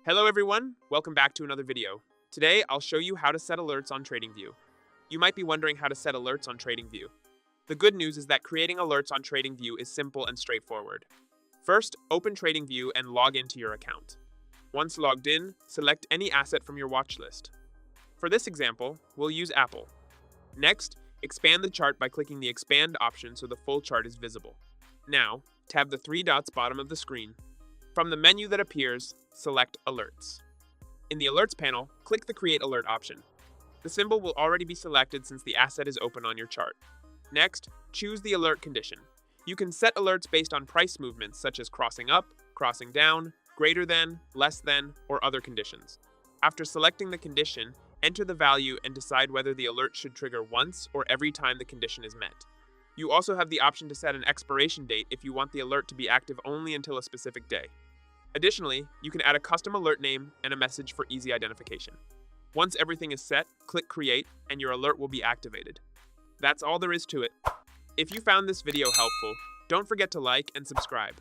Hello everyone, welcome back to another video. Today, I'll show you how to set alerts on TradingView. You might be wondering how to set alerts on TradingView. The good news is that creating alerts on TradingView is simple and straightforward. First, open TradingView and log into your account. Once logged in, select any asset from your watch list. For this example, we'll use Apple. Next, expand the chart by clicking the Expand option so the full chart is visible. Now, tab the three dots bottom of the screen. From the menu that appears, select Alerts. In the Alerts panel, click the Create Alert option. The symbol will already be selected since the asset is open on your chart. Next, choose the alert condition. You can set alerts based on price movements such as crossing up, crossing down, greater than, less than, or other conditions. After selecting the condition, enter the value and decide whether the alert should trigger once or every time the condition is met. You also have the option to set an expiration date if you want the alert to be active only until a specific day. Additionally, you can add a custom alert name and a message for easy identification. Once everything is set, click Create, and your alert will be activated. That's all there is to it. If you found this video helpful, don't forget to like and subscribe.